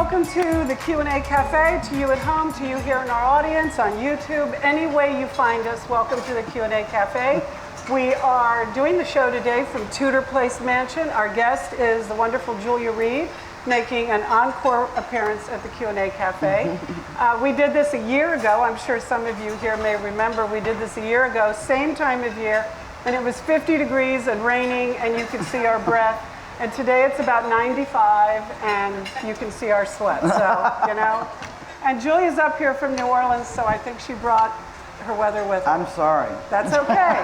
welcome to the Q&A Cafe, to you at home, to you here in our audience, on YouTube. Any way you find us, welcome to the Q&A Cafe. We are doing the show today from Tudor Place Mansion. Our guest is the wonderful Julia Reed, making an encore appearance at the Q&A Cafe. We did this a year ago. I'm sure some of you here may remember we did this a year ago, same time of year, and it was 50 degrees and raining, and you could see our breath. And today it's about 95, and you can see our sweat, so, you know. And Julia's up here from New Orleans, so I think she brought her weather with her. I'm sorry. That's okay.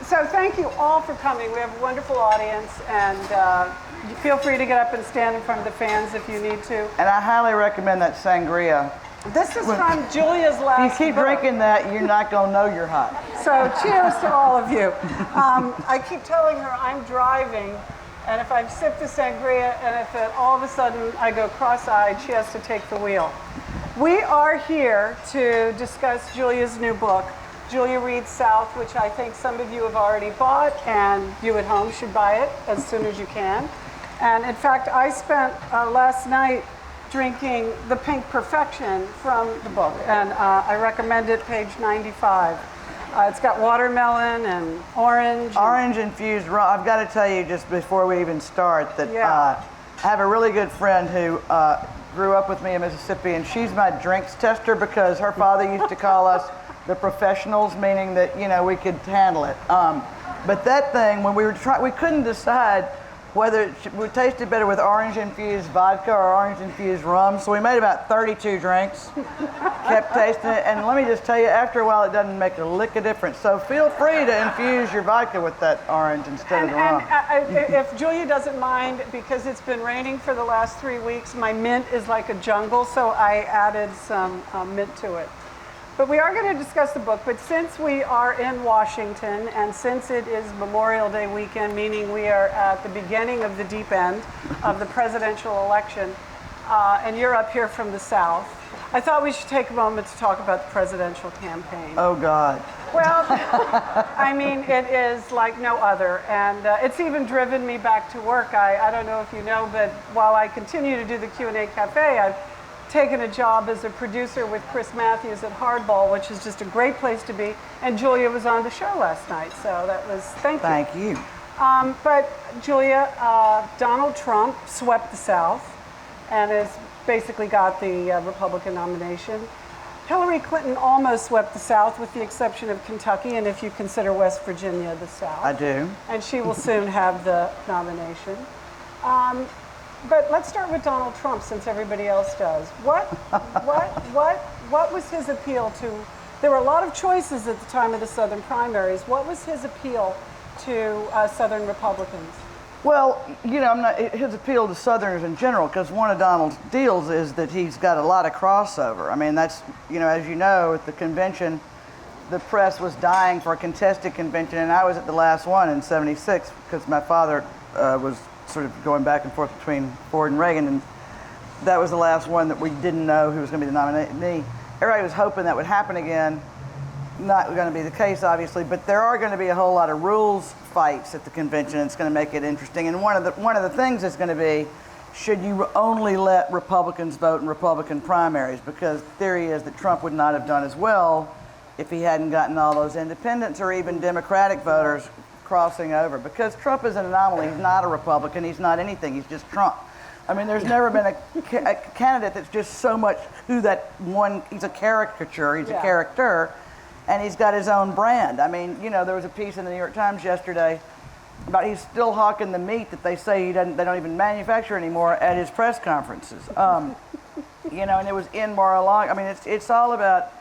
So thank you all for coming. We have a wonderful audience, and feel free to get up and stand in front of the fans if you need to. And I highly recommend that sangria. This is from Julia's last If you keep book. drinking that, you're not going to know you're hot. So cheers to all of you. I keep telling her I'm driving, and if I sip the sangria, and if all of a sudden I go cross-eyed, she has to take the wheel. We are here to discuss Julia's new book, Julia Reed South, which I think some of you have already bought, and you at home should buy it as soon as you can. And in fact, I spent last night drinking the Pink Perfection from the book, and I recommend it, page 95. It's got watermelon and orange. Orange infused rum. I've got to tell you just before we even start that I have a really good friend who grew up with me in Mississippi, and she's my drinks tester because her father used to call us the professionals, meaning that, you know, we could handle it. But that thing, when we were trying, we couldn't decide whether it would taste better with orange-infused vodka or orange-infused rum. So we made about 32 drinks, kept tasting it, and let me just tell you, after a while, it doesn't make a lick of difference. So feel free to infuse your vodka with that orange instead of the rum. If Julia doesn't mind, because it's been raining for the last 3 weeks, my mint is like a jungle, so I added some mint to it. But we are going to discuss the book, but since we are in Washington, and since it is Memorial Day weekend, meaning we are at the beginning of the deep end of the presidential election, and you're up here from the South, I thought we should take a moment to talk about the presidential campaign. Oh, God. Well, I mean, it is like no other, and it's even driven me back to work. I don't know if you know, but while I continue to do the Q&A Cafe, I've taken a job as a producer with Chris Matthews at Hardball, which is just a great place to be. And Julia was on the show last night, so that was, thank you. But Julia, Donald Trump swept the South and has basically got the Republican nomination. Hillary Clinton almost swept the South with the exception of Kentucky, and if you consider West Virginia the South. I do. And she will soon have the nomination. But let's start with Donald Trump, since everybody else does. What was his appeal to? There were a lot of choices at the time of the Southern primaries. What was his appeal to Southern Republicans? Well, you know, his appeal to Southerners in general, because one of Donald's deals is that he's got a lot of crossover. I mean, that's, you know, as you know, at the convention, the press was dying for a contested convention, and I was at the last one in '76 because my father was sort of going back and forth between Ford and Reagan, and that was the last one that we didn't know who was going to be the nominee. Everybody was hoping that would happen again. Not going to be the case, obviously, but there are going to be a whole lot of rules fights at the convention. It's going to make it interesting, and one of the things is going to be, should you only let Republicans vote in Republican primaries? Because the theory is that Trump would not have done as well if he hadn't gotten all those independents or even Democratic voters crossing over, because Trump is an anomaly. He's not a Republican. He's not anything. He's just Trump. I mean, there's never been a candidate that's just so much who that one. He's a caricature. He's a character, and he's got his own brand. I mean, you know, there was a piece in the New York Times yesterday about he's still hawking the meat that they say they don't even manufacture anymore at his press conferences. You know, and it was in Mar-a-Lago. I mean, it's all about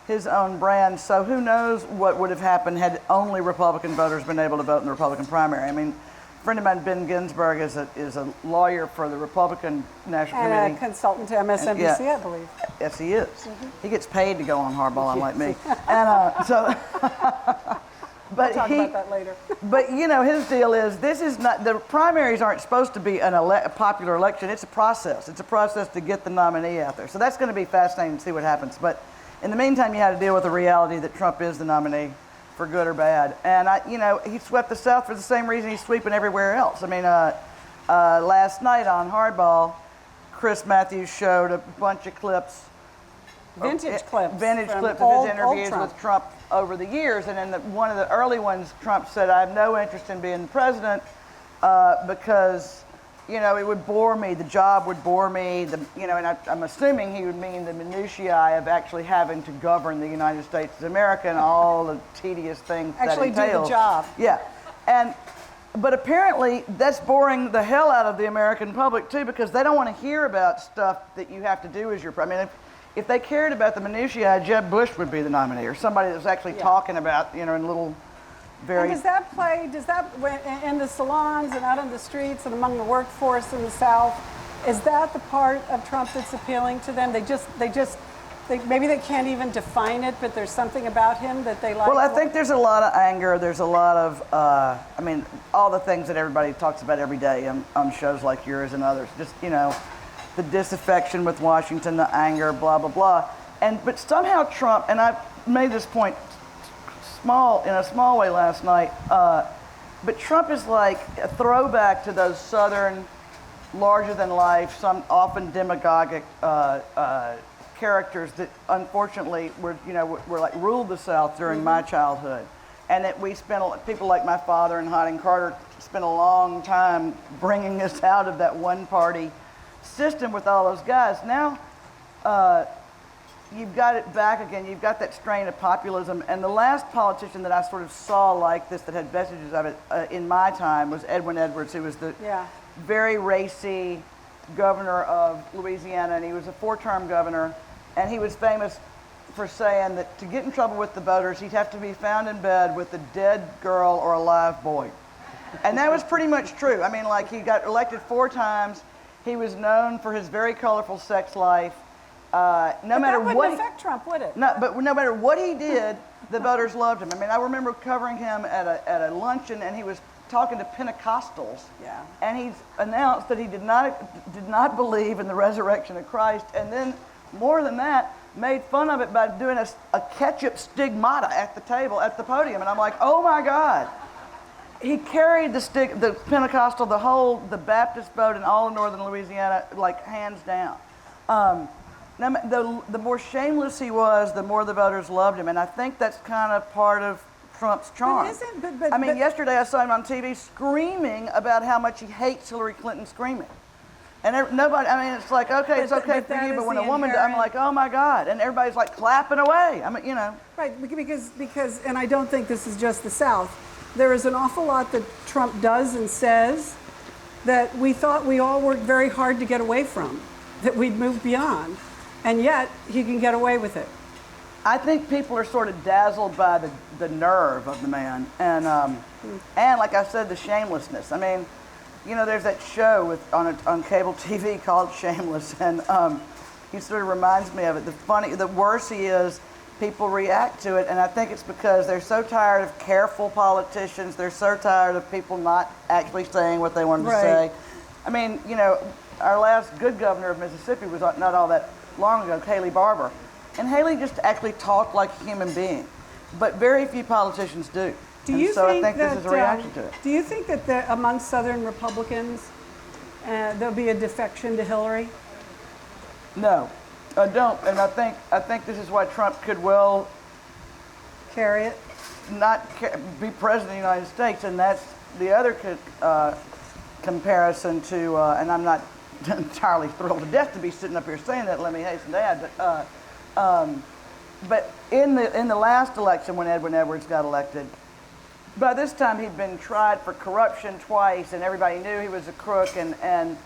his own brand, so who knows what would have happened had only Republican voters been able to vote in the Republican primary. I mean, a friend of mine, Ben Ginsberg, is a lawyer for the Republican National Committee. And a consultant to MSNBC, I believe. Yes, he is. He gets paid to go on Hardball, unlike me. And so, but we'll talk about that later. But you know, his deal is, this is not, the primaries aren't supposed to be a popular election. It's a process. It's a process to get the nominee out there. So that's going to be fascinating to see what happens. But in the meantime, you had to deal with the reality that Trump is the nominee, for good or bad. And you know, he swept the South for the same reason he's sweeping everywhere else. I mean, last night on Hardball, Chris Matthews showed a bunch of clips. Vintage clips. Vintage from clips old, of his interviews with Trump over the years. And in one of the early ones, Trump said, I have no interest in being the president because, you know, it would bore me. The job would bore me. And I'm assuming he would mean the minutiae of actually having to govern the United States of America and all the tedious things actually that entails. do the job. Yeah. But apparently that's boring the hell out of the American public too, because they don't want to hear about stuff that you have to do as your president. I mean, if they cared about the minutiae, Jeb Bush would be the nominee, or somebody that's actually talking about, you know, in little very... And does that, when, in the salons and out in the streets and among the workforce in the South, is that the part of Trump that's appealing to them? Maybe they can't even define it, but there's something about him that they like. Well, I think there's a lot of anger. There's a lot of, I mean, all the things that everybody talks about every day on shows like yours and others. Just, you know, the disaffection with Washington, the anger, blah, blah, blah. But somehow Trump, and I made this point in a small way last night, but Trump is like a throwback to those Southern, larger-than-life, some often demagogic characters that unfortunately were like ruled the South during my childhood. And that people like my father and Harding Carter spent a long time bringing us out of that one-party system with all those guys. Now, you've got it back again. You've got that strain of populism. And the last politician that I sort of saw like this that had vestiges of it in my time was Edwin Edwards, who was the very racy governor of Louisiana, and he was a 4-term governor. And he was famous for saying that to get in trouble with the voters, he'd have to be found in bed with a dead girl or a live boy. And that was pretty much true. I mean, like, he got elected 4 times. He was known for his very colorful sex life. That wouldn't affect Trump, would it? But no matter what he did, the voters loved him. I mean, I remember covering him at a luncheon, and he was talking to Pentecostals. Yeah. And he's announced that he did not believe in the resurrection of Christ, and then more than that, made fun of it by doing a ketchup stigmata at the table, at the podium. And I'm like, oh my God. He carried the Pentecostal, the Baptist vote in all of northern Louisiana, like hands down. The more shameless he was, the more the voters loved him. And I think that's kind of part of Trump's charm. Yesterday I saw him on TV screaming about how much he hates Hillary Clinton screaming. And nobody, I mean, it's like, okay, it's okay for you, but when a woman, I'm like, oh my God. And everybody's like clapping away. I mean, you know. Right, because, and I don't think this is just the South, there is an awful lot that Trump does and says that we thought we all worked very hard to get away from, that we'd moved beyond, and yet he can get away with it. I think people are sort of dazzled by the nerve of the man, and like I said, the shamelessness. I mean, you know, there's that show on cable TV called Shameless, and he sort of reminds me of it. The worse he is, people react to it, and I think it's because they're so tired of careful politicians. They're so tired of people not actually saying what they wanted to say. I mean, you know, our last good governor of Mississippi was not all that long ago, Haley Barbour, and Haley just actually talked like a human being, but very few politicians do. I think this is a reaction to it. Do you think that among Southern Republicans there'll be a defection to Hillary? No, I don't, and I think this is why Trump could well carry it, be president of the United States, and that's the other comparison to. And I'm not entirely thrilled to death to be sitting up here saying that. Let me hasten to add, but in the last election when Edwin Edwards got elected. By this time, he'd been tried for corruption twice, and everybody knew he was a crook, and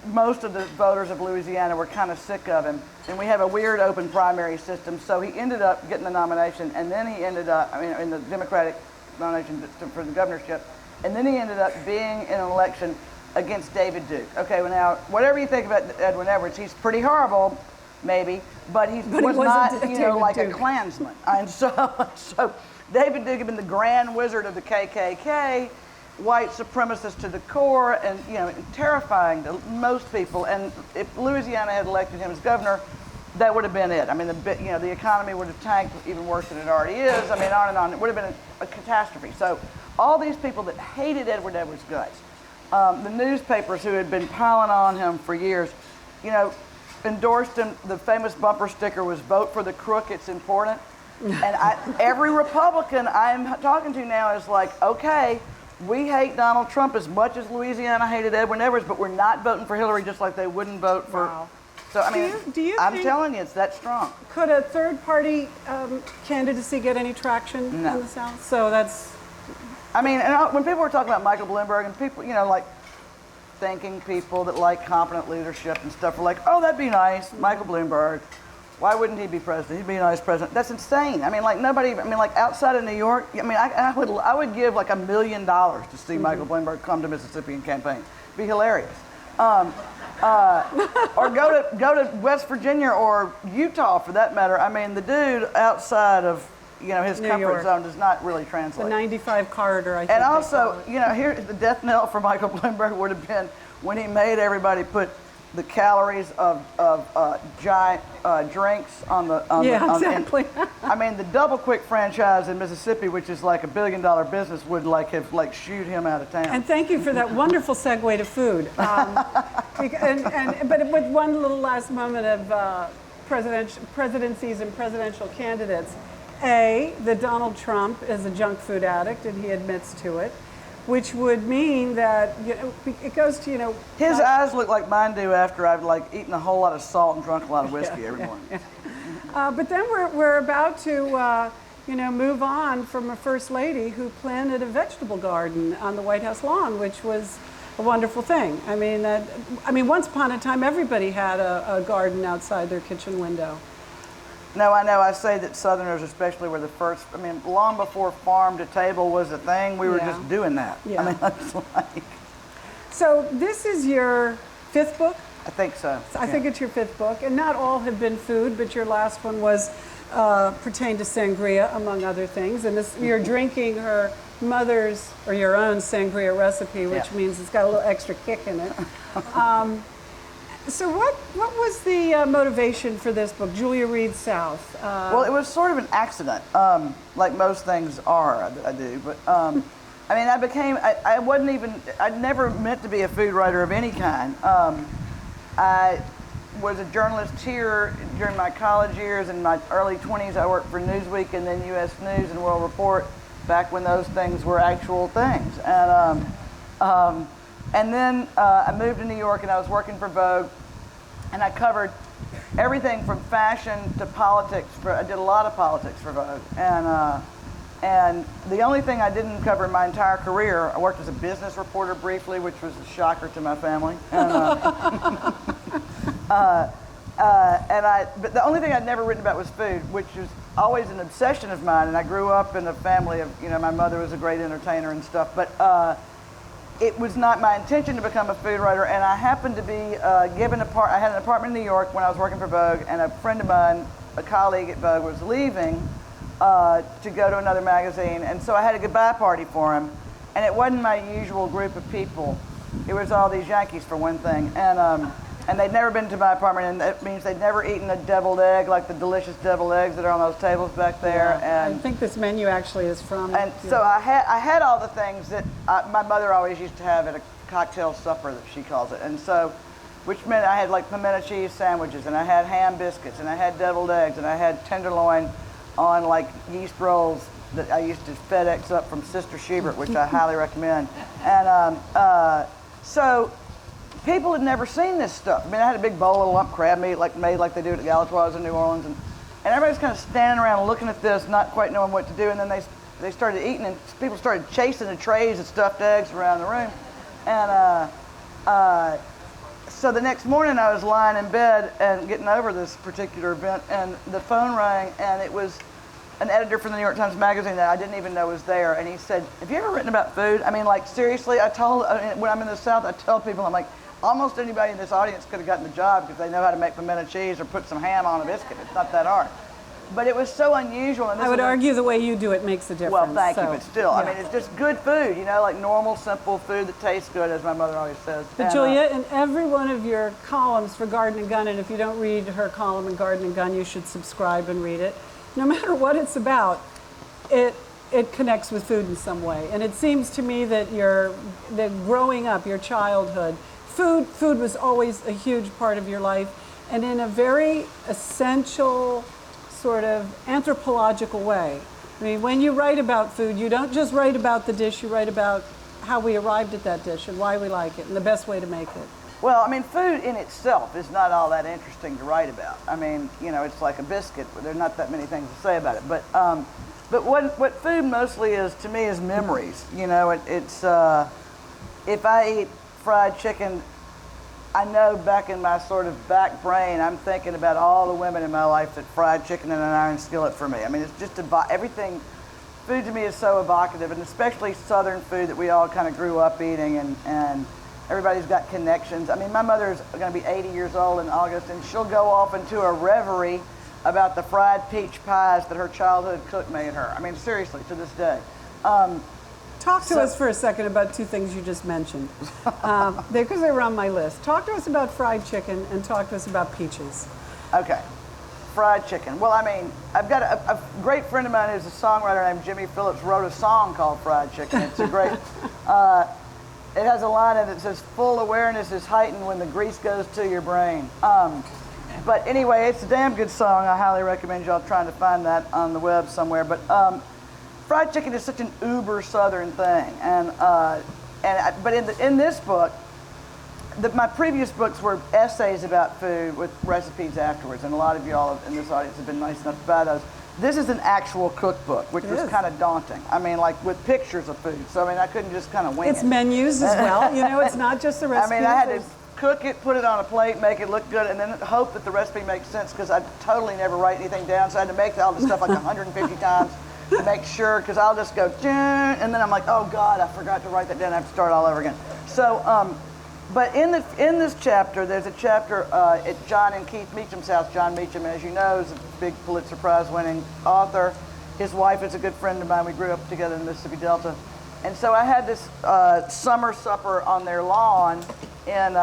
most of the voters of Louisiana were kind of sick of him. And we have a weird open primary system, so he ended up getting the nomination, and then he ended up, in the Democratic nomination for the governorship, and then he ended up being in an election against David Duke. Okay, well now, whatever you think about Edwin Edwards, he's pretty horrible, maybe, but he was not, like a Klansman. And so David Duke had been the grand wizard of the KKK, white supremacist to the core, and terrifying to most people. And if Louisiana had elected him as governor, that would have been it. I mean, the economy would have tanked even worse than it already is. I mean, on and on. It would have been a catastrophe. So all these people that hated Edward Edwards' guts the newspapers who had been piling on him for years, you know, endorsed him. The famous bumper sticker was "Vote for the crook, it's important." And every Republican I'm talking to now is like, okay, we hate Donald Trump as much as Louisiana hated Edwin Edwards, but we're not voting for Hillary, just like they wouldn't vote for. Wow. So I mean, I'm telling you, it's that strong. Could a third-party candidacy get any traction in the South? So that's. I mean, when people were talking about Michael Bloomberg and people, you know, like thinking people that like competent leadership and stuff were like, oh, that'd be nice, Michael Bloomberg. Why wouldn't he be president? He'd be a nice president. That's insane. I mean, like nobody. I mean, like outside of New York. I mean, I would give like $1 million to see Michael Bloomberg come to Mississippi and campaign. It'd be hilarious. Or go to West Virginia or Utah for that matter. I mean, the dude outside of his comfort zone does not really translate. The 95 corridor, I think. And also, here the death knell for Michael Bloomberg would have been when he made everybody put the calories of giant drinks on the exactly. I mean, the Double Quick franchise in Mississippi, which is like $1 billion business, would have shoot him out of town. And thank you for that wonderful segue to food. But with one little last moment of presidencies and presidential candidates, that Donald Trump is a junk food addict, and he admits to it. Which would mean that it goes to his eyes look like mine do after I've eaten a whole lot of salt and drunk a lot of whiskey every morning. But then we're about to move on from a first lady who planted a vegetable garden on the White House lawn, which was a wonderful thing. I mean, once upon a time, everybody had a garden outside their kitchen window. No, I know. I say that Southerners especially were the first. I mean, long before farm to table was a thing, we were just doing that. Yeah. I mean, that's like. So this is your 5th book? I think so. I think it's your 5th book, and not all have been food, but your last one was pertained to sangria, among other things. And you're drinking her mother's or your own sangria recipe, which means it's got a little extra kick in it. So what was the motivation for this book, Julia Reed South? Well, it was sort of an accident, like most things are that I do. But I mean, I'd never meant to be a food writer of any kind. I was a journalist here during my college years. In my early 20s, I worked for Newsweek and then U.S. News and World Report, back when those things were actual things. And then I moved to New York and I was working for Vogue, and I covered everything from fashion to politics. I did a lot of politics for Vogue, and the only thing I didn't cover in my entire career, I worked as a business reporter briefly, which was a shocker to my family. But the only thing I'd never written about was food, which was always an obsession of mine. And I grew up in a family of, my mother was a great entertainer and stuff, but. It was not my intention to become a food writer, and I happened to be given I had an apartment in New York when I was working for Vogue, and a friend of mine, a colleague at Vogue, was leaving to go to another magazine, and so I had a goodbye party for him, and it wasn't my usual group of people. It was all these Yankees, for one thing, and they'd never been to my apartment, and that means they'd never eaten a deviled egg, like the delicious deviled eggs that are on those tables back there. Yeah, and I think this menu actually is from. And so I had all the things that my mother always used to have at a cocktail supper, that she calls it, and so, which meant I had like pimento cheese sandwiches, and I had ham biscuits, and I had deviled eggs, and I had tenderloin on like yeast rolls that I used to FedEx up from Sister Schubert, which I highly recommend, and so. People had never seen this stuff. I mean, I had a big bowl of lump crab meat made like they do at the Galatoire's in New Orleans, and everybody's kind of standing around looking at this, not quite knowing what to do, and then they started eating, and people started chasing the trays of stuffed eggs around the room. And so the next morning I was lying in bed and getting over this particular event, and the phone rang, and it was an editor from the New York Times Magazine that I didn't even know was there, and he said, "Have you ever written about food?" I mean, like, seriously, when I'm in the South, I tell people, I'm like, almost anybody in this audience could have gotten the job because they know how to make pimento cheese or put some ham on a biscuit. It's not that hard. But it was so unusual. And I would argue the way you do it makes a difference. Well, thank you, but still, I mean, it's just good food, like normal, simple food that tastes good, as my mother always says. But Julia, in every one of your columns for Garden and Gun, and if you don't read her column in Garden and Gun, you should subscribe and read it. No matter what it's about, it it connects with food in some way. And it seems to me that that growing up, your childhood, food was always a huge part of your life, and in a very essential sort of anthropological way. I mean, when you write about food, you don't just write about the dish, you write about how we arrived at that dish and why we like it and the best way to make it. Well, I mean, food in itself is not all that interesting to write about. I mean, you know, it's like a biscuit. There's not that many things to say about it. But what food mostly is to me is memories. You know, it's if I eat fried chicken, I know back in my sort of back brain, I'm thinking about all the women in my life that fried chicken in an iron skillet for me. I mean, it's just everything. Food to me is so evocative, and especially Southern food that we all kind of grew up eating, and everybody's got connections. I mean, my mother's going to be 80 years old in August, and she'll go off into a reverie about the fried peach pies that her childhood cook made her. I mean, seriously, to this day. Talk to us for a second about two things you just mentioned, because they were on my list. Talk to us about fried chicken and talk to us about peaches. Okay, fried chicken. Well, I mean, I've got a great friend of mine who's a songwriter named Jimmy Phillips, wrote a song called Fried Chicken. It's a great, it has a line in it that says, "Full awareness is heightened when the grease goes to your brain." But anyway, it's a damn good song. I highly recommend y'all trying to find that on the web somewhere. But fried chicken is such an uber Southern thing, but in this book, my previous books were essays about food with recipes afterwards, and a lot of y'all in this audience have been nice enough to buy those. This is an actual cookbook, which was kind of daunting. I mean, like with pictures of food. So I mean, I couldn't just kind of wing it. It's menus as well. You know, it's not just the recipe. I mean, I had to cook it, put it on a plate, make it look good, and then hope that the recipe makes sense, because I totally never write anything down. So I had to make all this stuff like 150 times. To make sure, because I'll just go, and then I'm like, oh God, I forgot to write that down. I have to start all over again. So, but in this chapter, there's a chapter at John and Keith Meacham's house. John Meacham, as you know, is a big Pulitzer Prize-winning author. His wife is a good friend of mine. We grew up together in the Mississippi Delta. And so I had this summer supper on their lawn in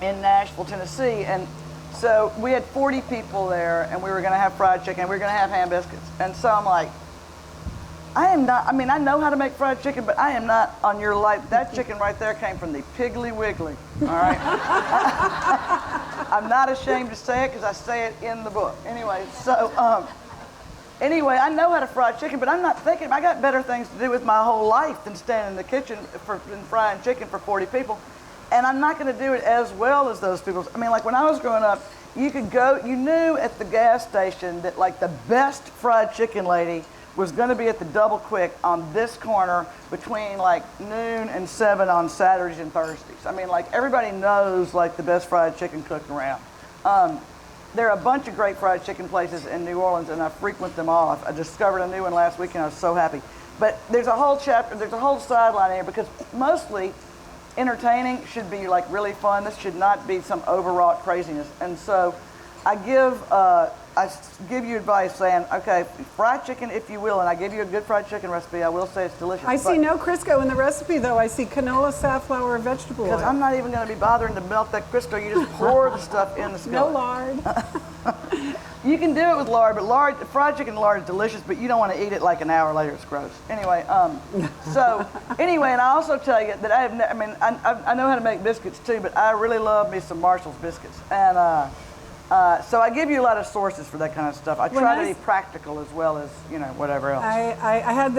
Nashville, Tennessee, and so we had 40 people there, and we were going to have fried chicken, and we were going to have ham biscuits. And so I'm like, I know how to make fried chicken, but I am not on your life. That chicken right there came from the Piggly Wiggly, all right? I'm not ashamed to say it, because I say it in the book. Anyway, so, anyway, I know how to fry chicken, but I'm not thinking, I got better things to do with my whole life than stand in the kitchen and frying chicken for 40 people. And I'm not going to do it as well as those people. I mean, like when I was growing up, you knew at the gas station that like the best fried chicken lady was going to be at the Double Quick on this corner between like noon and 7 on Saturdays and Thursdays. I mean, like everybody knows like the best fried chicken cook around. There are a bunch of great fried chicken places in New Orleans, and I frequent them all. I discovered a new one last week, and I was so happy. But there's a whole chapter, there's a whole sideline here, because mostly entertaining should be like really fun. This should not be some overwrought craziness. And so I give you advice saying, okay, fried chicken if you will, and I give you a good fried chicken recipe. I will say it's delicious. I see no Crisco in the recipe though. I see canola, safflower, vegetable oil. Because I'm not even going to be bothering to melt that Crisco. You just pour the stuff in the skillet. No lard. You can do it with lard, but fried chicken and lard is delicious, but you don't want to eat it like an hour later. It's gross. Anyway, and I also tell you that I know how to make biscuits too, but I really love me some Marshall's biscuits. And so I give you a lot of sources for that kind of stuff. I try to be practical as well as, you know, whatever else. I had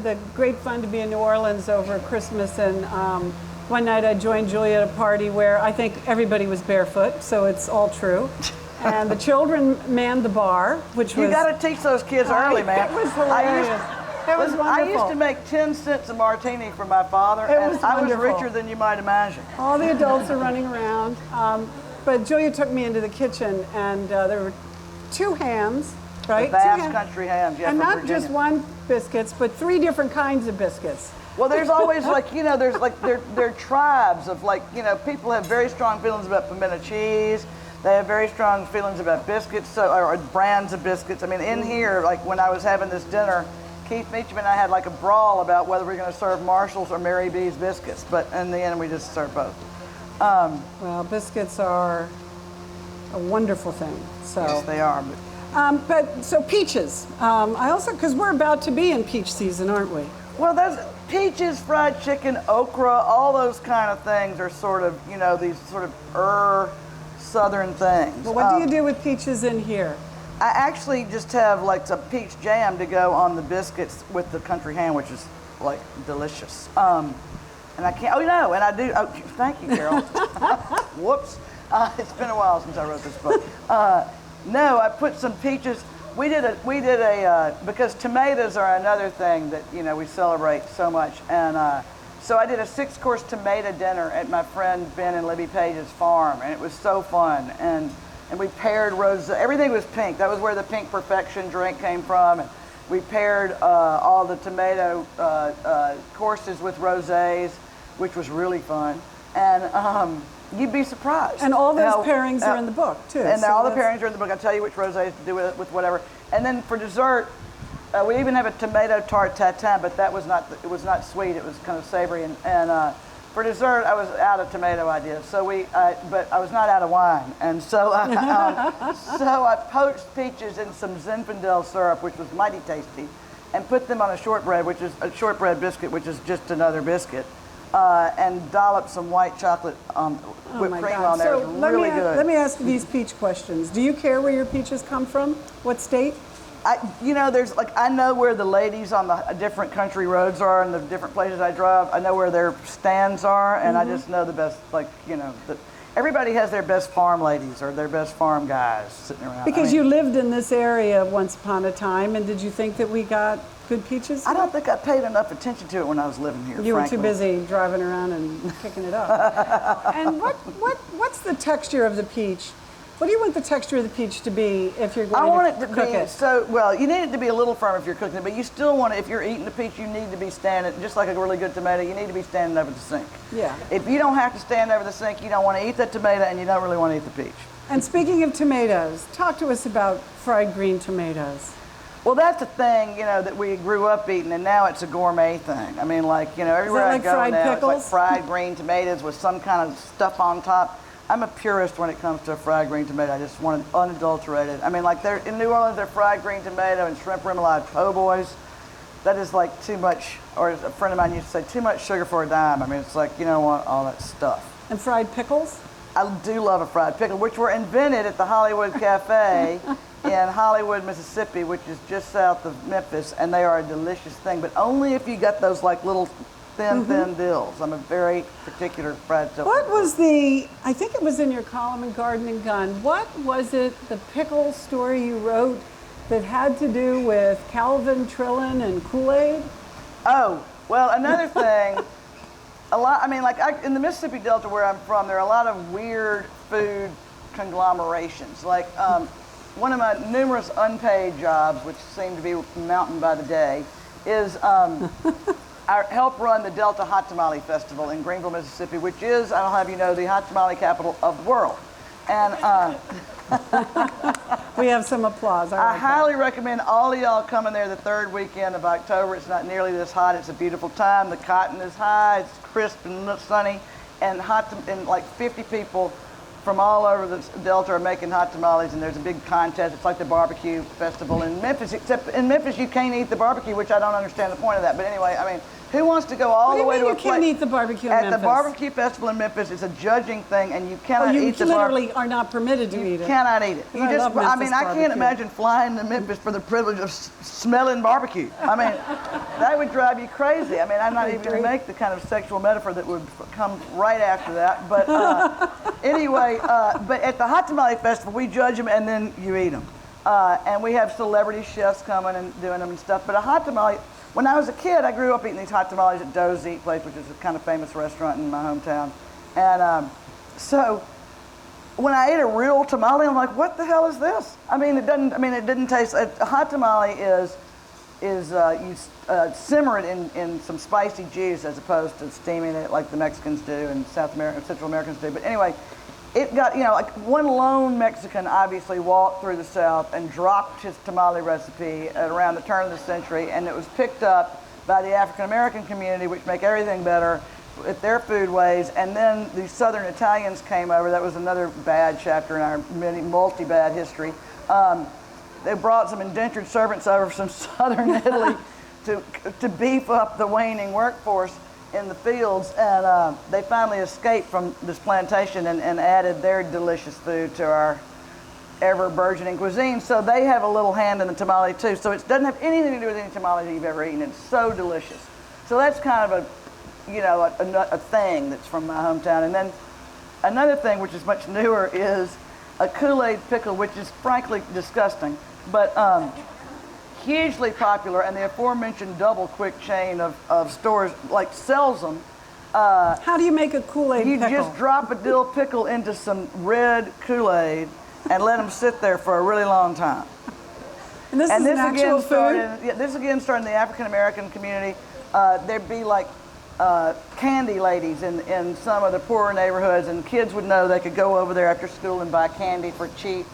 the great fun to be in New Orleans over Christmas, and one night I joined Julia at a party where I think everybody was barefoot, so it's all true. And the children manned the bar, which was... You got to teach those kids early, man. It was hilarious. It was wonderful. I used to make 10 cents a martini for my father, and I was richer than you might imagine. All the adults are running around. But Julia took me into the kitchen, and there were 2 hams, right? The Basque Country hams, yeah, and from not Virginia. just one biscuits, but 3 different kinds of biscuits. Well, there's always like, you know, there's like, there are tribes of like, you know, people have very strong feelings about pimento cheese. They have very strong feelings about biscuits, or brands of biscuits. I mean, in here, like when I was having this dinner, Keith Meacham and I had like a brawl about whether we were going to serve Marshall's or Mary B's biscuits, but in the end, we just served both. Well, biscuits are a wonderful thing. So. Yes, they are. But so peaches. I also, because we're about to be in peach season, aren't we? Well, those peaches, fried chicken, okra, all those kind of things are sort of, you know, these sort of southern things. Well, what do you do with peaches in here? I actually just have like some peach jam to go on the biscuits with the country ham, which is like delicious. And I can't, oh no, and I do, oh, thank you, Carol. Whoops. It's been a while since I wrote this book. No, I put some peaches. We did a because tomatoes are another thing that, you know, we celebrate so much. And so I did a 6-course tomato dinner at my friend Ben and Libby Page's farm, and it was so fun. And we paired everything was pink. That was where the Pink Perfection drink came from. And we paired all the tomato courses with rosés, which was really fun. And you'd be surprised. And all those pairings are in the book, too. And all the pairings are in the book. I'll tell you which rosés to do with whatever. And then for dessert, we even have a tomato tart tatin, but that was not, it was not sweet. It was kind of savory. And for dessert, I was out of tomato ideas. So but I was not out of wine. And so, so I poached peaches in some Zinfandel syrup, which was mighty tasty, and put them on a shortbread, which is a shortbread biscuit, which is just another biscuit. And dollop some white chocolate whipped cream on there. It was really good. Let me ask you these peach questions. Do you care where your peaches come from? What state? You know, I know where the ladies on the different country roads are and the different places I drive. I know where their stands are, and I just know the best, you know, everybody has their best farm ladies or their best farm guys sitting around. Because you lived in this area once upon a time, and did you think that we got good peaches? I don't think I paid enough attention to it when I was living here. You frankly. were too busy driving around and kicking it up. And what's the texture of the peach? What do you want the texture of the peach to be if you're going to cook it? So, well, you need it to be a little firm if you're cooking it, but you still want it, if you're eating the peach, you need to be standing, just like a really good tomato, you need to be standing over the sink. Yeah. If you don't have to stand over the sink, you don't want to eat that tomato and you don't really want to eat the peach. And speaking of tomatoes, talk to us about fried green tomatoes. Well, that's a thing, you know, that we grew up eating, and now it's a gourmet thing. I mean, like, you know, everywhere I go now, it's like fried green tomatoes with some kind of stuff on top. I'm a purist when it comes to a fried green tomato. I just want it unadulterated. I mean, like in New Orleans, they're fried green tomato and shrimp remoulade po' boys. That is like too much, or as a friend of mine used to say, too much sugar for a dime. I mean, it's like, you don't want all that stuff. And fried pickles? I do love a fried pickle, which were invented at the Hollywood Cafe in Hollywood, Mississippi, which is just south of Memphis, and they are a delicious thing, but only if you got those like little thin dills. I'm a very particular fried pickle. What was I think it was in your column in Garden and Gun, what was it, the pickle story you wrote that had to do with Calvin Trillin and Kool-Aid? Oh, well, another thing, in the Mississippi Delta where I'm from, there are a lot of weird food conglomerations. Like one of my numerous unpaid jobs, which seem to be mountain by the day, is I help run the Delta Hot Tamale Festival in Greenville, Mississippi, which is, I'll have you know, the hot tamale capital of the world. And we have some applause. I highly recommend all of y'all coming there the third weekend of October. It's not nearly this hot. It's a beautiful time. The cotton is high. It's crisp and sunny, and like 50 people from all over the Delta are making hot tamales, and there's a big contest. It's like the barbecue festival in Memphis, except in Memphis you can't eat the barbecue, which I don't understand the point of that. But anyway, I mean, who wants to go all the way to a place? You can't eat the barbecue in Memphis? At the barbecue festival in Memphis, it's a judging thing, and you cannot eat the barbecue. You literally are not permitted to eat it. You cannot eat it. I can't imagine flying to Memphis for the privilege of smelling barbecue. I mean, that would drive you crazy. I mean, I'm not even going to make the kind of sexual metaphor that would come right after that. But anyway, but at the Hot Tamale Festival, we judge them and then you eat them. And we have celebrity chefs coming and doing them and stuff. But a hot tamale, when I was a kid, I grew up eating these hot tamales at Doe's Eat Place, which is a kind of famous restaurant in my hometown. And so when I ate a real tamale, I'm like, what the hell is this? I mean, it didn't taste. A hot tamale is you simmer it in some spicy juice as opposed to steaming it like the Mexicans do and Central Americans do. But anyway, it got, like one lone Mexican obviously walked through the South and dropped his tamale recipe at around the turn of the century, and it was picked up by the African American community, which make everything better at their foodways. And then the Southern Italians came over. That was another bad chapter in our multi-bad history. they brought some indentured servants over from southern Italy to beef up the waning workforce in the fields, and they finally escaped from this plantation and added their delicious food to our ever burgeoning cuisine. So they have a little hand in the tamale too. So it doesn't have anything to do with any tamale you've ever eaten. It's so delicious. So that's kind of a thing that's from my hometown. And then another thing, which is much newer, is a Kool-Aid pickle, which is frankly disgusting, but hugely popular, and the aforementioned Double Quick chain of stores like sells them. How do you make a Kool-Aid pickle? You just drop a dill pickle into some red Kool-Aid and let them sit there for a really long time. And this is an actual food? This again started in the African American community. There'd be like candy ladies in some of the poorer neighborhoods, and kids would know they could go over there after school and buy candy for cheap.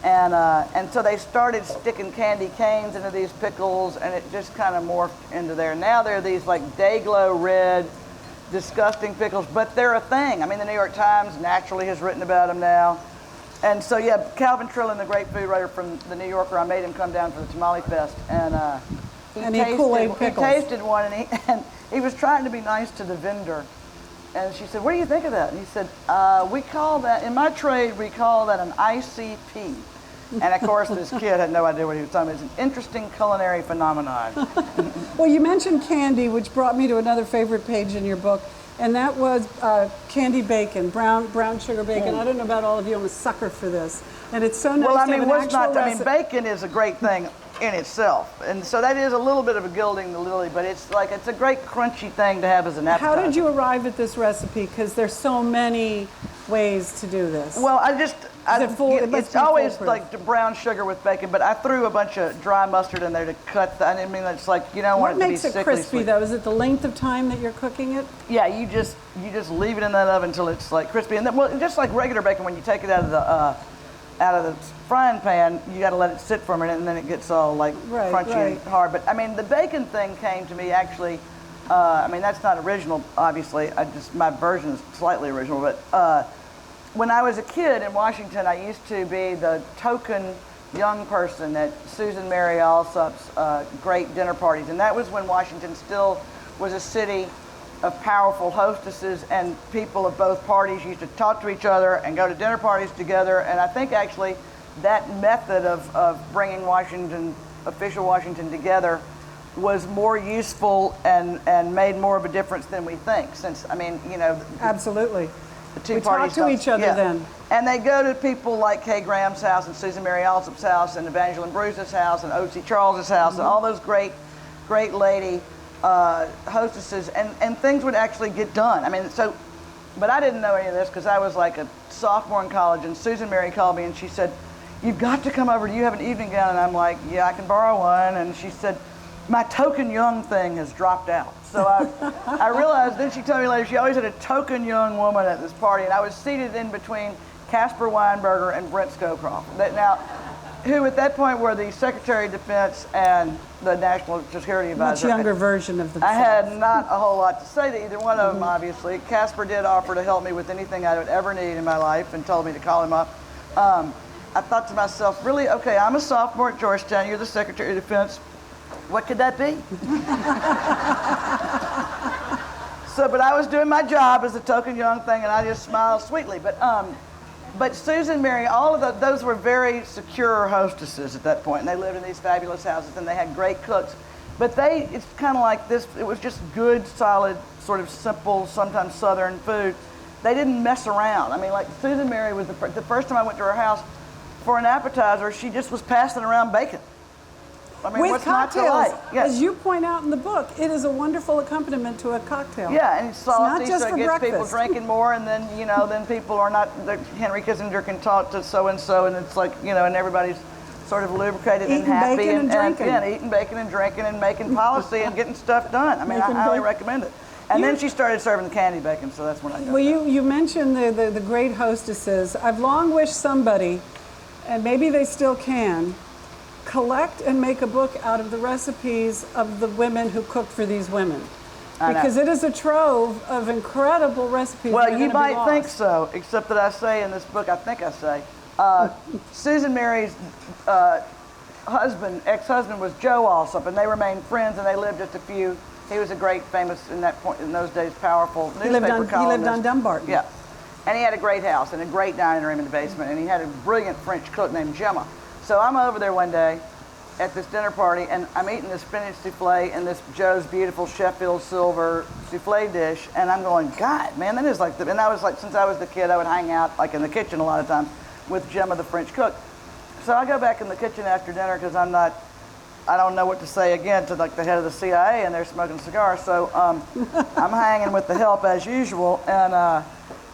And so they started sticking candy canes into these pickles, and it just kind of morphed into there. Now they're these like day-glow red, disgusting pickles, but they're a thing. I mean, the New York Times naturally has written about them now. And so, yeah, Calvin Trillin, the great food writer from the New Yorker, I made him come down for the Tamale Fest, and he tasted one, and he was trying to be nice to the vendor. And she said, "What do you think of that?" And he said, "We call that, in my trade, we call that an ICP." And of course, this kid had no idea what he was talking about. It's an interesting culinary phenomenon. Well, you mentioned candy, which brought me to another favorite page in your book, and that was candy bacon, brown sugar bacon. I don't know about all of you, I'm a sucker for this. And it's so nice to have an actual recipe. Bacon is a great thing in itself. And so that is a little bit of a gilding the lily, but it's a great crunchy thing to have as an appetizer. How did you arrive at this recipe? Because there's so many ways to do this. Well, it's always like the brown sugar with bacon, but I threw a bunch of dry mustard in there to cut it's like, you don't want it to be sickly. What makes it crispy though? Is it the length of time that you're cooking it? Yeah, you just leave it in that oven until it's like crispy. And then, well, just like regular bacon, when you take it out of the frying pan, you got to let it sit for a minute, and then it gets all like crunchy and hard. But I mean, the bacon thing came to me actually. That's not original, obviously. My version is slightly original, but when I was a kid in Washington, I used to be the token young person at Susan Mary Alsop's great dinner parties, and that was when Washington still was a city of powerful hostesses, and people of both parties used to talk to each other and go to dinner parties together. And I think actually that method of bringing official Washington together was more useful and made more of a difference than we think, since, Absolutely. The two we parties talk to each other then. And they go to people like Kay Graham's house and Susan Mary Alsop's house and Evangeline Bruce's house and O.C. Charles's house and all those great lady hostesses, and things would actually get done. But I didn't know any of this because I was like a sophomore in college, and Susan Mary called me and she said, "You've got to come over. Do you have an evening gown?" And I'm like, "Yeah, I can borrow one." And she said, "My token young thing has dropped out." So I realized, then she told me later, she always had a token young woman at this party, and I was seated in between Caspar Weinberger and Brent Scowcroft. Who at that point were the Secretary of Defense and the National Security Advisor. Much younger version of themselves. I had not a whole lot to say to either one of them, obviously. Caspar did offer to help me with anything I would ever need in my life and told me to call him up. I thought to myself, really? Okay, I'm a sophomore at Georgetown. You're the Secretary of Defense. What could that be? But I was doing my job as a token young thing, and I just smiled sweetly. But Susan Mary, all of those were very secure hostesses at that point, and they lived in these fabulous houses, and they had great cooks. But it's kind of like this, it was just good, solid, sort of simple, sometimes Southern food. They didn't mess around. Like Susan Mary was the first time I went to her house for an appetizer, she just was passing around bacon. With what's cocktails, not to like? Yes. As you point out in the book, it is a wonderful accompaniment to a cocktail. Yeah, and it's salty, not just so it for gets breakfast. people drinking more, and then then people are not. Henry Kissinger can talk to so and so, and it's like and everybody's sort of lubricated and happy, bacon and drinking. Eating bacon and drinking and making policy and getting stuff done. I highly recommend it. And then she started serving candy bacon, so that's when I got Well, you mentioned the great hostesses. I've long wished somebody, and maybe they still can, collect and make a book out of the recipes of the women who cooked for these women. Because it is a trove of incredible recipes. Well, you might think so, except that I say in this book, Susan Mary's ex-husband was Joe Alsop, and they remained friends, and they lived just a few. He was a great, famous, in those days, powerful newspaper columnist. He lived on Dumbarton. Yeah. And he had a great house and a great dining room in the basement, and he had a brilliant French cook named Gemma. So I'm over there one day at this dinner party, and I'm eating this spinach souffle in this Joe's beautiful Sheffield silver souffle dish, and I'm going, God, man, that is like and I was like, since I was the kid, I would hang out like in the kitchen a lot of times with Gemma, the French cook. So I go back in the kitchen after dinner because I don't know what to say again to like the head of the CIA, and they're smoking cigars. So I'm hanging with the help as usual, and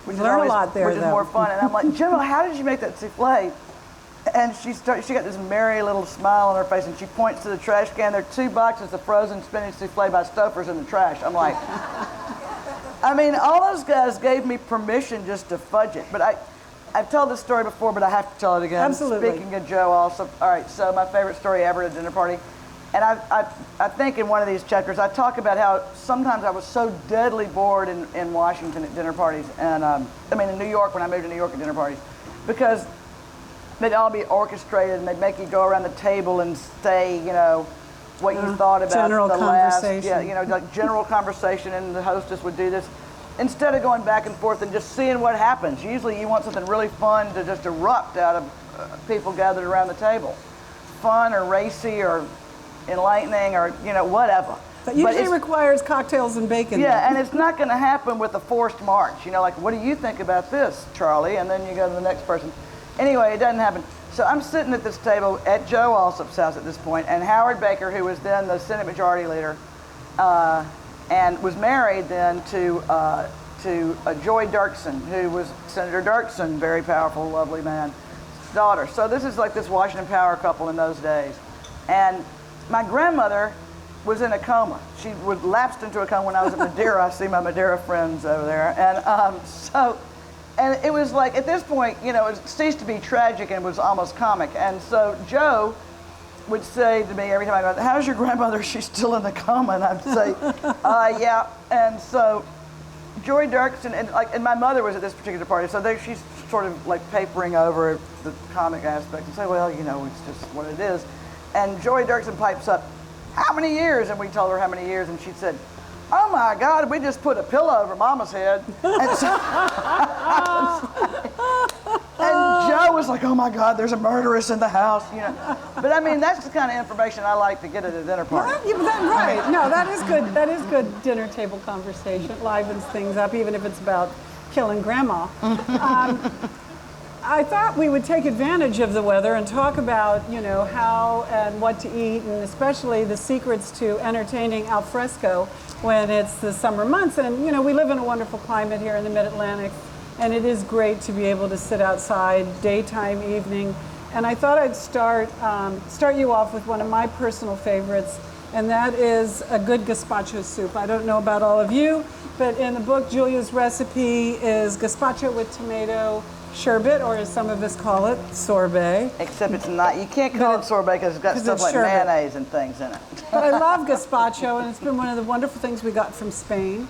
which learn a lot there, which is more fun. And I'm like, Gemma, how did you make that souffle? And she got this merry little smile on her face, and she points to the trash can. There are 2 boxes of frozen spinach souffle by Stouffer's in the trash. I'm like, I mean, all those guys gave me permission just to fudge it. But I've told this story before, but I have to tell it again. Absolutely. Speaking of Joe also, all right, so my favorite story ever at a dinner party. And I think in one of these chapters, I talk about how sometimes I was so deadly bored in Washington at dinner parties. And I mean, in New York, when I moved to New York at dinner parties, because they'd all be orchestrated, and they'd make you go around the table and say, you know, what you thought about general the last, conversation. yeah, you know, like general conversation, and the hostess would do this. Instead of going back and forth and just seeing what happens, usually you want something really fun to just erupt out of people gathered around the table. Fun or racy or enlightening or, you know, whatever. That usually requires cocktails and bacon. Yeah, and it's not going to happen with a forced march. You know, like, what do you think about this, Charlie? And then you go to the next person. Anyway, it doesn't happen. So I'm sitting at this table at Joe Alsop's house at this point, and Howard Baker, who was then the Senate Majority Leader, and was married then to Joy Dirksen, who was Senator Dirksen, very powerful, lovely man, daughter. So this is like this Washington power couple in those days. And my grandmother was in a coma. She lapsed into a coma when I was at Madeira. I see my Madeira friends over there. And it was like, at this point, you know, it ceased to be tragic and was almost comic. And so Joe would say to me every time I go, how's your grandmother? She's still in the coma. And I'd say, yeah. And so Joy Dirksen, and my mother was at this particular party, so she's sort of like papering over the comic aspect and say, well, you know, it's just what it is. And Joy Dirksen pipes up, how many years? And we told her how many years, and she said, oh my God, we just put a pillow over Mama's head. And, so, and Joe was like, oh my God, there's a murderess in the house, you know. But I mean, that's the kind of information I like to get at a dinner party. Right. No, that is good. That is good dinner table conversation. It livens things up, even if it's about killing grandma. I thought we would take advantage of the weather and talk about, you know, how and what to eat, and especially the secrets to entertaining al fresco when it's the summer months. And, you know, we live in a wonderful climate here in the Mid-Atlantic, and it is great to be able to sit outside daytime, evening. And I thought I'd start you off with one of my personal favorites, and that is a good gazpacho soup. I don't know about all of you, but in the book, Julia's recipe is gazpacho with tomato sherbet, or as some of us call it, sorbet. Except it's not, you can't call it sorbet because it's got stuff like sherbet. mayonnaise and things in it. But I love gazpacho, and it's been one of the wonderful things we got from Spain.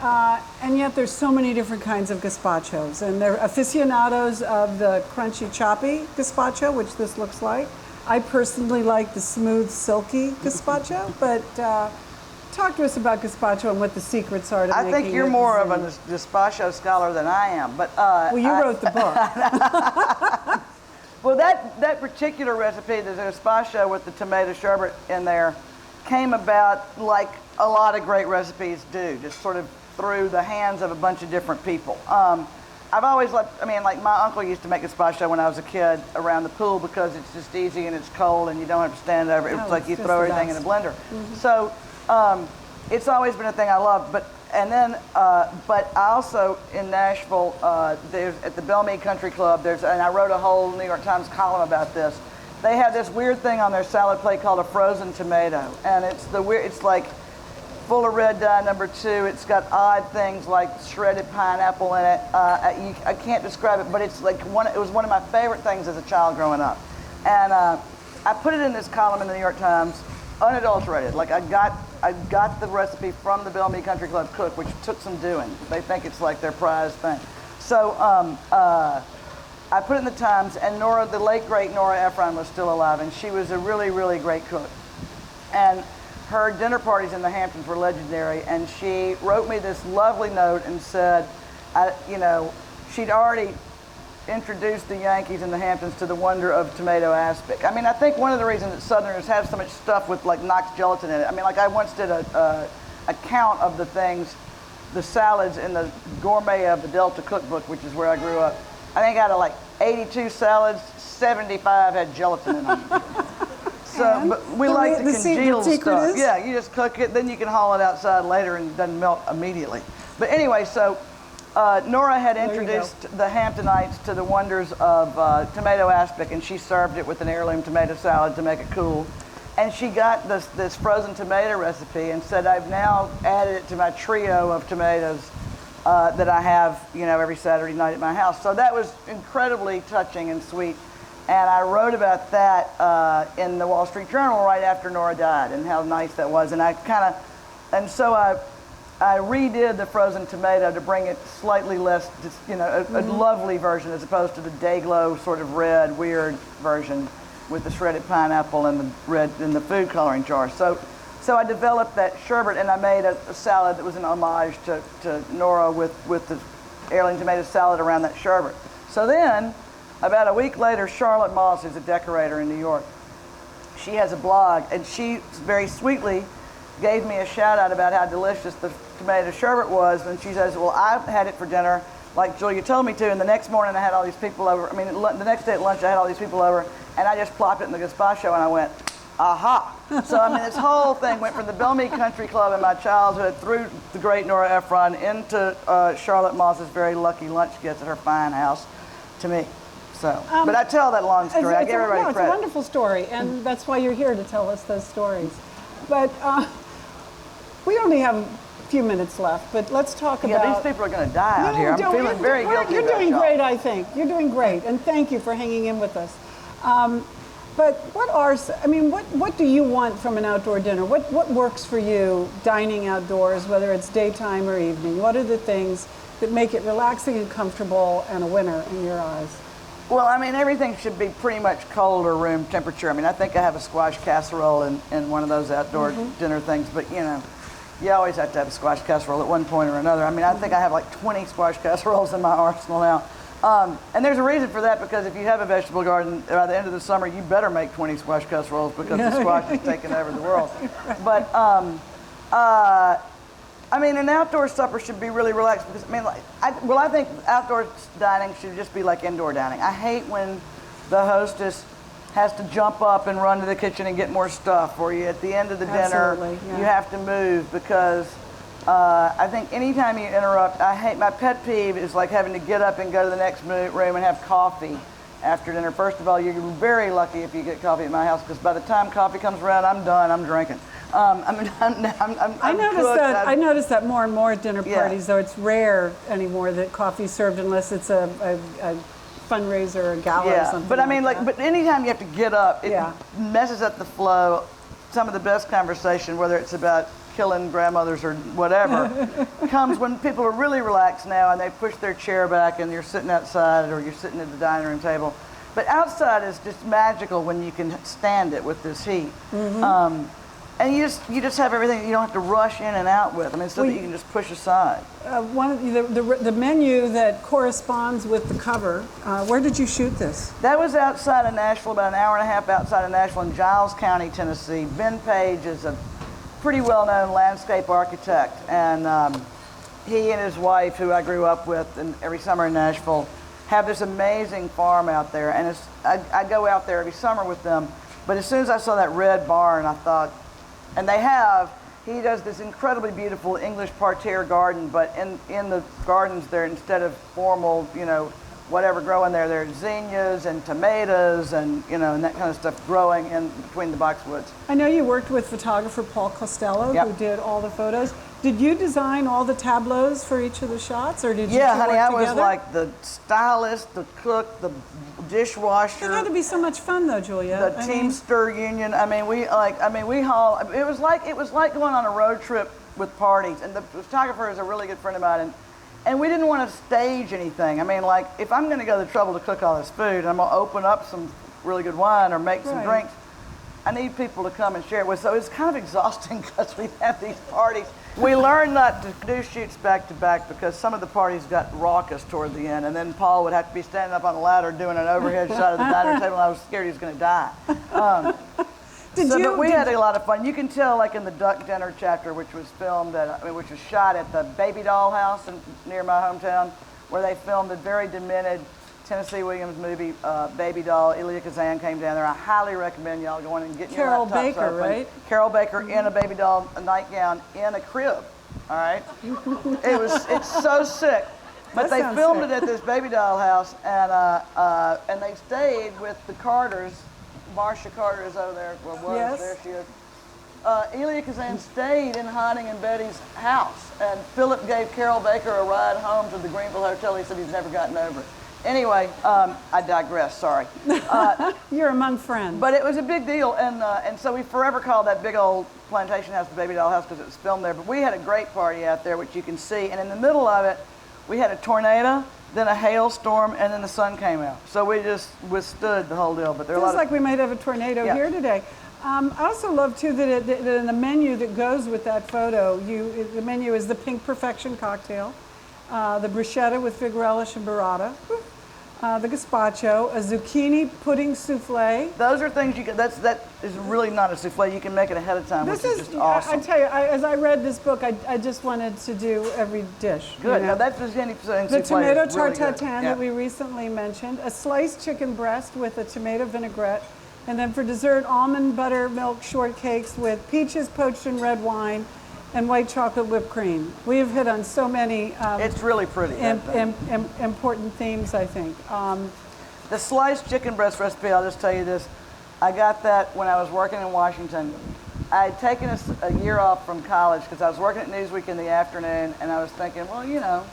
And yet there's so many different kinds of gazpachos, and they're aficionados of the crunchy, choppy gazpacho, which this looks like. I personally like the smooth, silky gazpacho, but talk to us about gazpacho and what the secrets are to making it. I think you're more of a gazpacho scholar than I am, but well, you wrote the book. Well, that particular recipe, the gazpacho with the tomato sherbet in there, came about like a lot of great recipes do, just sort of through the hands of a bunch of different people. I've always loved, I mean, like my uncle used to make gazpacho when I was a kid around the pool because it's just easy and it's cold and you don't have to stand over it. It's like you throw everything in a blender. Mm-hmm. So it's always been a thing I love. But I also in Nashville, there's at the Bellmead Country Club. And I wrote a whole New York Times column about this. They have this weird thing on their salad plate called a frozen tomato, and it's like full of red dye #2. It's got odd things like shredded pineapple in it. I can't describe it, but it's like it was one of my favorite things as a child growing up. And I put it in this column in the New York Times, unadulterated. Like I got the recipe from the Bellmead Country Club cook, which took some doing. They think it's like their prized thing. So I put it in the Times, and Nora, the late great Nora Ephron, was still alive, and she was a really, really great cook. And her dinner parties in the Hamptons were legendary, and she wrote me this lovely note and said, she'd already introduced the Yankees in the Hamptons to the wonder of tomato aspic. I mean, I think one of the reasons that Southerners have so much stuff with like Knox gelatin in it. I mean, like I once did a count of the things, the salads in the Gourmet of the Delta cookbook, which is where I grew up. I think out of like 82 salads, 75 had gelatin in them. So, but we like to congeal stuff. Yeah, you just cook it, then you can haul it outside later and it doesn't melt immediately. But anyway, so Nora had introduced the Hamptonites to the wonders of tomato aspic, and she served it with an heirloom tomato salad to make it cool. And she got this frozen tomato recipe and said, I've now added it to my trio of tomatoes that I have, every Saturday night at my house. So that was incredibly touching and sweet. And I wrote about that in the Wall Street Journal right after Nora died, and how nice that was. And so I redid the frozen tomato to bring it slightly less, a lovely version as opposed to the Dayglow sort of red, weird version with the shredded pineapple and the red in the food coloring jar. So I developed that sherbet, and I made a salad that was an homage to Nora with the heirloom tomato salad around that sherbet. So then, about a week later, Charlotte Moss, who's a decorator in New York, she has a blog, and she very sweetly gave me a shout out about how delicious the tomato sherbet was, and she says, well, I had it for dinner like Julia told me to, and the next morning I had all these people over, the next day at lunch I had all these people over, and I just plopped it in the gazpacho, and I went, aha. So, this whole thing went from the Bellmead Country Club in my childhood through the great Nora Ephron into Charlotte Moss's very lucky lunch gets at her fine house to me. So, but I tell that long story. I give everybody credit. It's a wonderful story, and that's why you're here to tell us those stories. But we only have a few minutes left, but let's talk about... Yeah, these people are going to die out here. I'm feeling very guilty You're about doing y'all. great, I think. You're doing great, and thank you for hanging in with us. But what do you want from an outdoor dinner? What works for you dining outdoors, whether it's daytime or evening? What are the things that make it relaxing and comfortable and a winner in your eyes? Well, everything should be pretty much cold or room temperature. I think I have a squash casserole in one of those outdoor dinner things, but you always have to have a squash casserole at one point or another. I think I have like 20 squash casseroles in my arsenal now. And there's a reason for that, because if you have a vegetable garden, by the end of the summer, you better make 20 squash casseroles, because the squash is taking over the world. But, an outdoor supper should be really relaxed, because, I think outdoor dining should just be like indoor dining. I hate when the hostess has to jump up and run to the kitchen and get more stuff, or you, at the end of the dinner, you have to move, because I think anytime you interrupt, my pet peeve is like having to get up and go to the next room and have coffee after dinner. First of all, you're very lucky if you get coffee at my house, because by the time coffee comes around, I'm done, I'm drinking. I noticed that more and more at dinner parties, though it's rare anymore that coffee's served unless it's a fundraiser or a gala or something. But anytime you have to get up, it messes up the flow. Some of the best conversation, whether it's about killing grandmothers or whatever, comes when people are really relaxed now and they push their chair back and you're sitting outside or you're sitting at the dining room table. But outside is just magical when you can stand it with this heat. And you just have everything you don't have to rush in and out with. So that you can just push aside. One of the menu that corresponds with the cover. Where did you shoot this? That was outside of Nashville, about an hour and a half outside of Nashville in Giles County, Tennessee. Ben Page is a pretty well-known landscape architect, and he and his wife, who I grew up with every summer in Nashville, have this amazing farm out there. And I go out there every summer with them. But as soon as I saw that red barn, I thought. And he does this incredibly beautiful English parterre garden, but in the gardens there, instead of formal, whatever growing there, there are zinnias and tomatoes and, and that kind of stuff growing in between the boxwoods. I know you worked with photographer Paul Costello, who did all the photos. Did you design all the tableaus for each of the shots, or did you Yeah, honey, I work was together? like the stylist, the cook, the dishwasher. It had to be so much fun, though, Julia. The Teamster Union. we haul. It was like going on a road trip with parties. And the photographer is a really good friend of mine, And we didn't want to stage anything. I mean, like, if I'm going to go to the trouble to cook all this food, and I'm going to open up some really good wine or make some drinks, I need people to come and share it with. So it's kind of exhausting because we have these parties. We learned not to do shoots back to back because some of the parties got raucous toward the end, and then Paul would have to be standing up on the ladder doing an overhead shot of the dining table, and I was scared he was going to die. But we had a lot of fun. You can tell, like in the Duck Dinner chapter, which was filmed which was shot at the Baby Doll House near my hometown, where they filmed a very demented Tennessee Williams movie, Baby Doll. Elia Kazan came down there. I highly recommend y'all going and getting your laptops Carol Baker, open. right? Carol Baker in a Baby Doll nightgown in a crib. All right, it's so sick. But they filmed it at this Baby Doll House, and they stayed with the Carters. Marcia Carter is over there. There she is. Elia Kazan stayed in Honey and Betty's house, and Philip gave Carol Baker a ride home to the Greenville Hotel. He said he's never gotten over it. Anyway, I digress, sorry. You're among friends. But it was a big deal, and so we forever called that big old plantation house the Baby Doll House because it was filmed there. But we had a great party out there, which you can see, and in the middle of it, we had a tornado, then a hailstorm, and then the sun came out. So we just withstood the whole deal. But there feels like we might have a tornado here today. I also love too that in the menu that goes with that photo, the menu is the Pink Perfection cocktail, the bruschetta with fig relish and burrata, the gazpacho, a zucchini pudding souffle. Those are things you can. That is really not a souffle. You can make it ahead of time, which is just awesome. I tell you, as I read this book, I just wanted to do every dish. Good. Now that's the zucchini souffle. The tomato tartare that we recently mentioned, a sliced chicken breast with a tomato vinaigrette, and then for dessert, almond buttermilk shortcakes with peaches poached in red wine and white chocolate whipped cream. We have hit on so many it's really pretty, important themes, I think. The sliced chicken breast recipe, I'll just tell you this. I got that when I was working in Washington. I had taken a year off from college because I was working at Newsweek in the afternoon, and I was thinking, well, you know,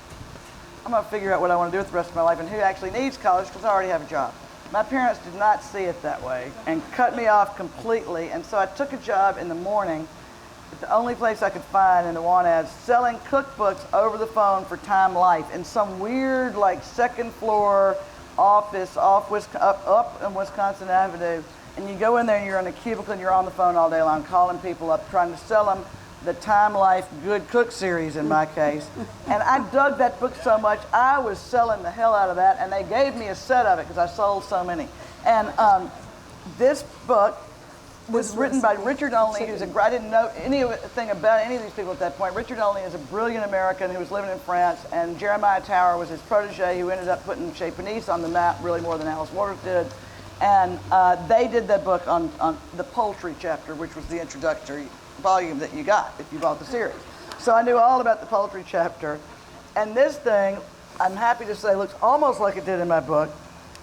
I'm going to figure out what I want to do with the rest of my life and who actually needs college because I already have a job. My parents did not see it that way and cut me off completely, and so I took a job in the morning at the only place I could find in the want ads selling cookbooks over the phone for Time Life in some weird, like, second floor office up in Wisconsin Avenue. And you go in there and you're in a cubicle and you're on the phone all day long calling people up, trying to sell them the Time Life Good Cook series in my case. And I dug that book so much, I was selling the hell out of that, and they gave me a set of it because I sold so many. And this book was written by Richard Onley, I didn't know anything about any of these people at that point. Richard Onley is a brilliant American who was living in France, and Jeremiah Tower was his protege who ended up putting Chez Panisse on the map really more than Alice Waters did. And they did that book on the poultry chapter, which was the introductory volume that you got if you bought the series. So I knew all about the poultry chapter. And this thing, I'm happy to say, looks almost like it did in my book.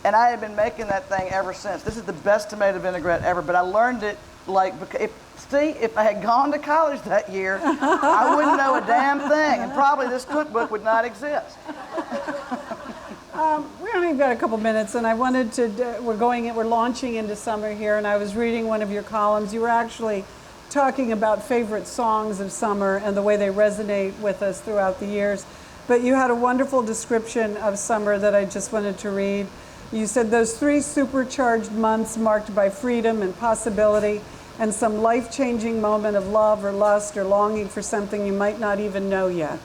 And I have been making that thing ever since. This is the best tomato vinaigrette ever, but I learned it like, if I had gone to college that year, I wouldn't know a damn thing, and probably this cookbook would not exist. We only got a couple minutes, and I wanted to, we're launching into summer here, and I was reading one of your columns. You were actually talking about favorite songs of summer and the way they resonate with us throughout the years. But you had a wonderful description of summer that I just wanted to read. You said those 3 supercharged months marked by freedom and possibility and some life-changing moment of love or lust or longing for something you might not even know yet.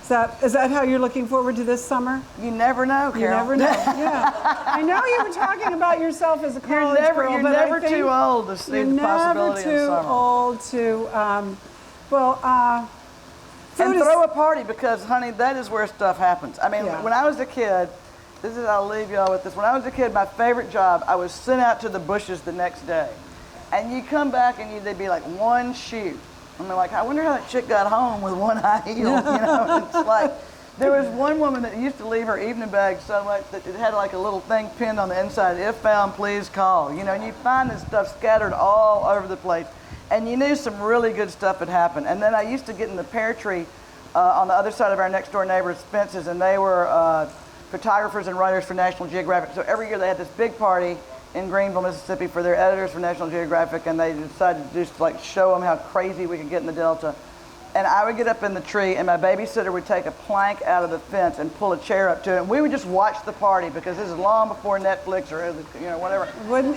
Is that how you're looking forward to this summer? You never know, Carol. You never know, yeah. I know you were talking about yourself as a college girl, you're but never too old to see the possibility of summer. You're never too old to, and throw a party because, honey, that is where stuff happens. I mean, when I was a kid, I'll leave y'all with this. When I was a kid, my favorite job, I was sent out to the bushes the next day. And you come back and they'd be like one shoe. I'm like, I wonder how that chick got home with one high heel, you know? It's like, there was one woman that used to leave her evening bag so much that it had like a little thing pinned on the inside, if found, please call. You know, and you find this stuff scattered all over the place. And you knew some really good stuff had happened. And then I used to get in the pear tree on the other side of our next door neighbor's fences, and they were photographers and writers for National Geographic. So every year they had this big party in Greenville, Mississippi for their editors for National Geographic, and they decided to just like show them how crazy we could get in the Delta. and I would get up in the tree, and my babysitter would take a plank out of the fence and pull a chair up to it. And we would just watch the party, because this is long before Netflix or whatever.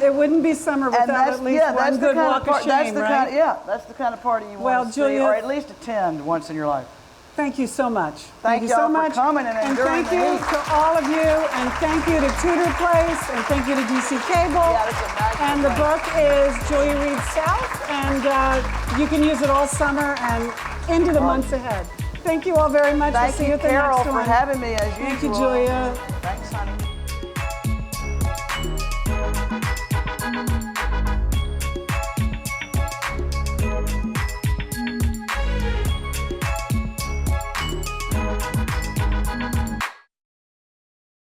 It wouldn't be summer without at least one good walk of shame, right? That's the kind of party you Well, want to see, Julia, or at least attend once in your life. Thank you so much. Thank you so much for coming and enduring thank you to all of you, and thank you to Tudor Place, and thank you to DC Cable. Yeah, that's a nice and the book is Julia Reed South, and you can use it all summer and into the months ahead. Thank you all very much. Thank See you, at the Carol, next for one. having me as usual. Thank you, Julia. Thanks, honey.